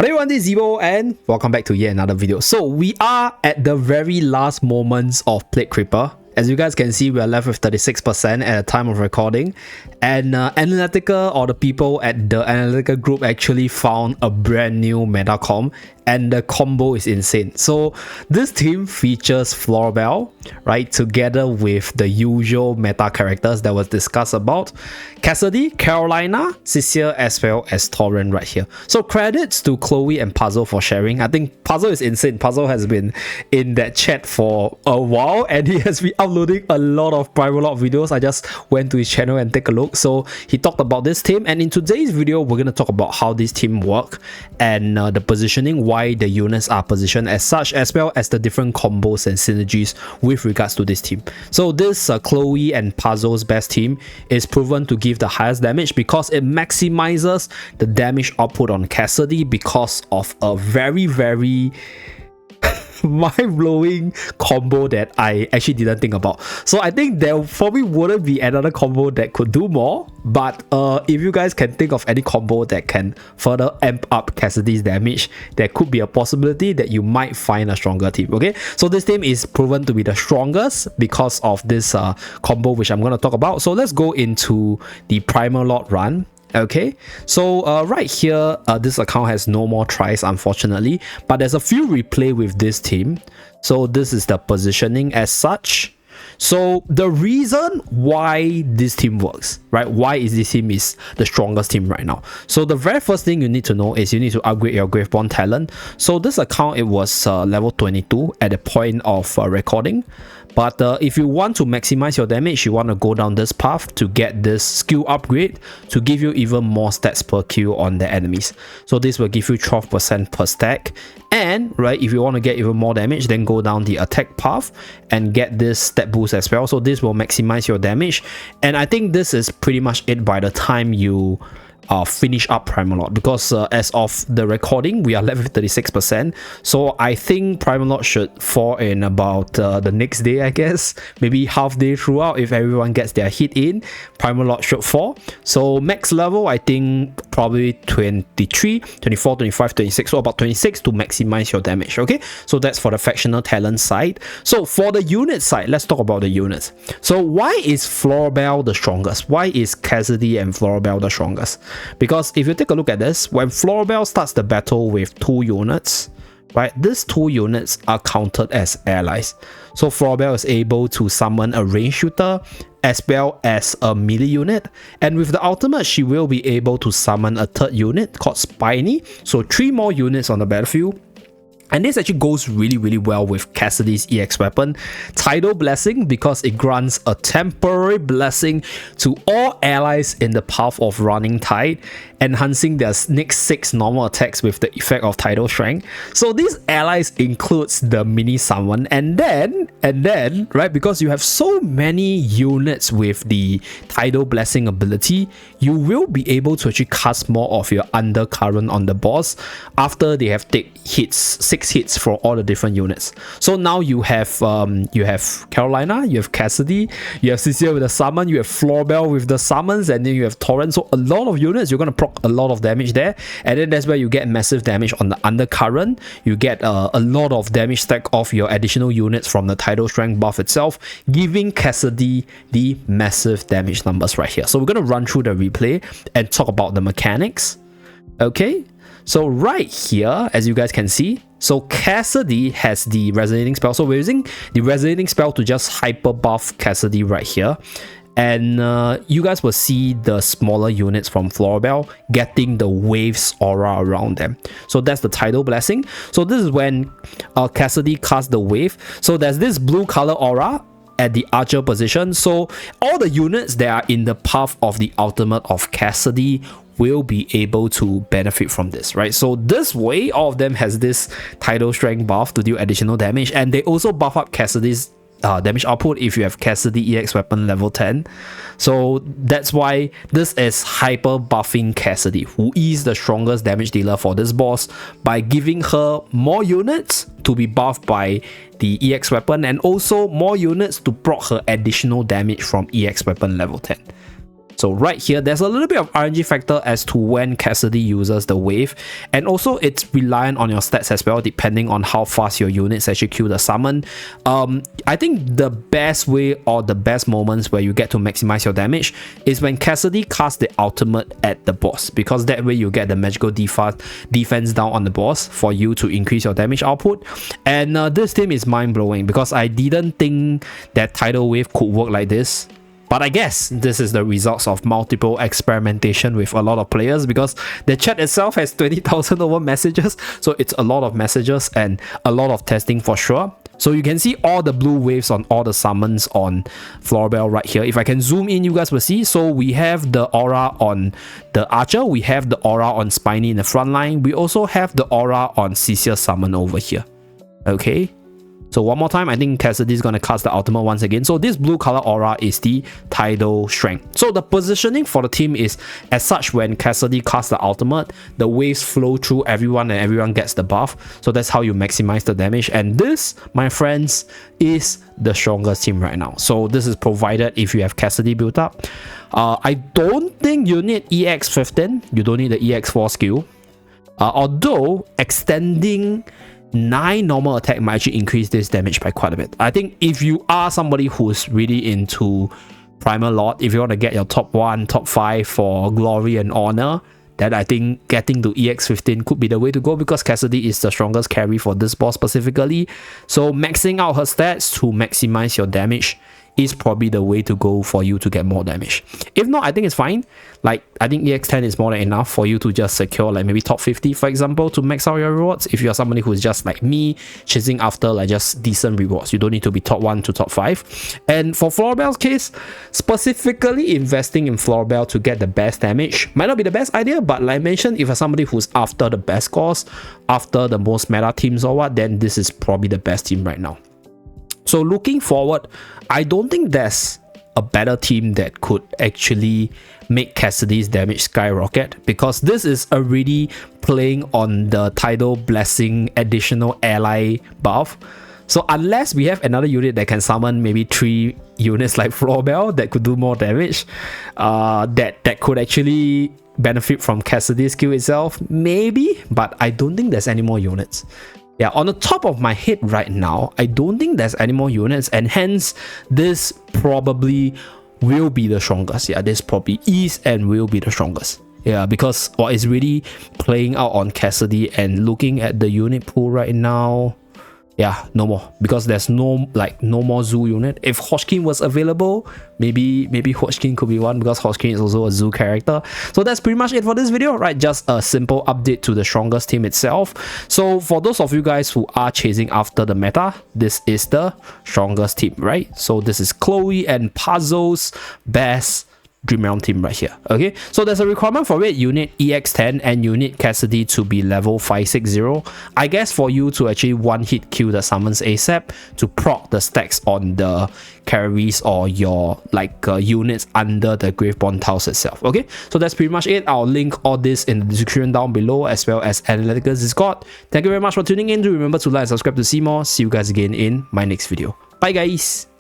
Hello everyone, this is Zeeebo and welcome back to yet another video. So we are at the very last moments of Plague Creeper. As you guys can see, we are left with 36% at the time of recording, and Analytica, or the people at the Analytica group, actually found a brand new meta comp, and the combo is insane. So this team features Florabelle, right, together with the usual meta characters that was discussed about Cassidy, Carolina, Cecile, as well as Torrent right here. So credits to Chloe and Puzzle for sharing. I think Puzzle is insane. Puzzle has been in that chat for a while and he has been uploading a lot of Primal Lord videos. I just went to his channel and take a look. So he talked about this team, and in today's video we're going to talk about how this team work and the positioning, why the units are positioned as such, as well as the different combos and synergies with regards to this team. So this Chloe and Puzzle's best team is proven to give the highest damage because it maximizes the damage output on Cassidy because of a very mind-blowing combo that I actually didn't think about. So I think there probably wouldn't be another combo that could do more, but if you guys can think of any combo that can further amp up Cassidy's damage, there could be a possibility that you might find a stronger team. Okay, so this team is proven to be the strongest because of this combo which I'm going to talk about. So let's go into the Primal Lord run. Okay, so right here, this account has no more tries, unfortunately, but there's a few replay with this team. So this is the positioning as such. So the reason why this team works, right? Why is this team is the strongest team right now? So the very first thing you need to know is you need to upgrade your Graveborn talent. So this account, it was level 22 at the point of recording. But if you want to maximize your damage, you want to go down this path to get this skill upgrade to give you even more stats per kill on the enemies. So this will give you 12% per stack. And right, if you want to get even more damage, then go down the attack path and get this stat boost as well. So this will maximize your damage. And I think this is pretty much it by the time you finish up Primal Lord, because as of the recording we are left with 36%. So I think Primal Lord should fall in about the next day, I guess, maybe half day throughout. If everyone gets their hit in, Primal Lord should fall. So max level, I think probably 23, 24, 25, 26, so about 26 to maximize your damage. Okay, so that's for the factional talent side. So for the unit side, let's talk about the units. So why is Florabelle the strongest? Why is Cassidy and Florabelle the strongest? Because if you take a look at this, when Florabelle starts the battle with 2 units, right, these 2 units are counted as allies. So Florabelle is able to summon a range shooter as well as a melee unit, and with the ultimate she will be able to summon a 3rd unit called Spiny, so 3 more units on the battlefield. And this actually goes really well with Cassidy's EX weapon, Tidal Blessing, because it grants a temporary blessing to all allies in the path of Running Tide, enhancing their next 6 normal attacks with the effect of Tidal Strength. So these allies includes the mini summon, and then right, because you have so many units with the Tidal Blessing ability, you will be able to actually cast more of your Undercurrent on the boss after they have take hits, 6 hits for all the different units. So now you have Carolina, you have Cassidy, you have Cecile with the summon, you have Florabelle with the summons, and then you have Torrent. So a lot of units, you're going to proc a lot of damage there, and then that's where you get massive damage on the Undercurrent. You get a lot of damage stack off your additional units from the Tidal Strength buff itself, giving Cassidy the massive damage numbers right here. So we're going to run through the replay and talk about the mechanics. Okay, so right here, as you guys can see, so Cassidy has the resonating spell. So we're using the resonating spell to just hyper buff Cassidy right here. And you guys will see the smaller units from Florabelle getting the waves aura around them. So that's the Tidal Blessing. So this is when Cassidy casts the wave. So there's this blue color aura at the archer position. So all the units that are in the path of the ultimate of Cassidy will be able to benefit from this, right? So this way, all of them has this Tidal Strength buff to deal additional damage, and they also buff up Cassidy's damage output if you have Cassidy EX weapon level 10. So that's why this is hyper buffing Cassidy, who is the strongest damage dealer for this boss, by giving her more units to be buffed by the EX weapon, and also more units to proc her additional damage from EX weapon level 10. So right here, there's a little bit of RNG factor as to when Cassidy uses the wave, and also it's reliant on your stats as well, depending on how fast your units actually kill the summon. I think the best way or the best moments where you get to maximize your damage is when Cassidy casts the ultimate at the boss, because that way you get the magical defense down on the boss for you to increase your damage output. And this team is mind-blowing because I didn't think that tidal wave could work like this. But I guess this is the results of multiple experimentation with a lot of players, because the chat itself has 20,000 over messages. So it's a lot of messages and a lot of testing for sure. So you can see all the blue waves on all the summons on Florabelle right here. If I can zoom in, you guys will see. So we have the aura on the Archer. We have the aura on Spiny in the front line. We also have the aura on Cecil summon over here. Okay. So one more time, I think Cassidy is going to cast the ultimate once again. So this blue color aura is the tidal strength. So the positioning for the team is as such: when Cassidy casts the ultimate, the waves flow through everyone and everyone gets the buff. So that's how you maximize the damage. And this, my friends, is the strongest team right now. So this is provided if you have Cassidy built up. I don't think you need EX15. You don't need the EX4 skill. Although extending 9 normal attack might actually increase this damage by quite a bit. I think if you are somebody who's really into Primal Lord, if you want to get your top 1, top 5 for glory and honor, then I think getting to EX15 could be the way to go, because Cassidy is the strongest carry for this boss specifically. So maxing out her stats to maximize your damage is probably the way to go for you to get more damage. If not, I think it's fine. Like, I think EX10 is more than enough for you to just secure like maybe top 50, for example, to max out your rewards. If you're somebody who's just like me, chasing after like just decent rewards, you don't need to be top 1 to top 5. And for Florabelle's case, specifically investing in Florabelle to get the best damage might not be the best idea, but like I mentioned, if you're somebody who's after the best scores, after the most meta teams or what, then this is probably the best team right now. So looking forward, I don't think there's a better team that could actually make Cassidy's damage skyrocket, because this is already playing on the tidal blessing additional ally buff. So unless we have another unit that can summon maybe 3 units like Florabelle that could do more damage, that could actually benefit from Cassidy's skill itself, maybe, but I don't think there's any more units. Yeah, on the top of my head right now, I don't think there's any more units, and hence this probably will be the strongest. Yeah, this probably is and will be the strongest. Yeah, because it's really playing out on Cassidy, and looking at the unit pool right now, yeah, no more, because there's no more Zoo unit. If Hodgkin was available, maybe Hodgkin could be one, because Hodgkin is also a Zoo character. So that's pretty much it for this video, right? Just a simple update to the strongest team itself. So for those of you guys who are chasing after the meta, this is the strongest team, right? So this is Chloe and Puzzle's best Dream Realm team right here. Okay, so there's a requirement for it. You need EX10 and you need Cassidy to be level 560. I guess for you to actually one hit kill the summons ASAP to proc the stacks on the carries or your units under the Graveborn tiles itself. Okay, so that's pretty much it. I'll link all this in the description down below, as well as Analytica's Discord. Thank you very much for tuning in. Do remember to like and subscribe to see more. See you guys again in my next video. Bye guys.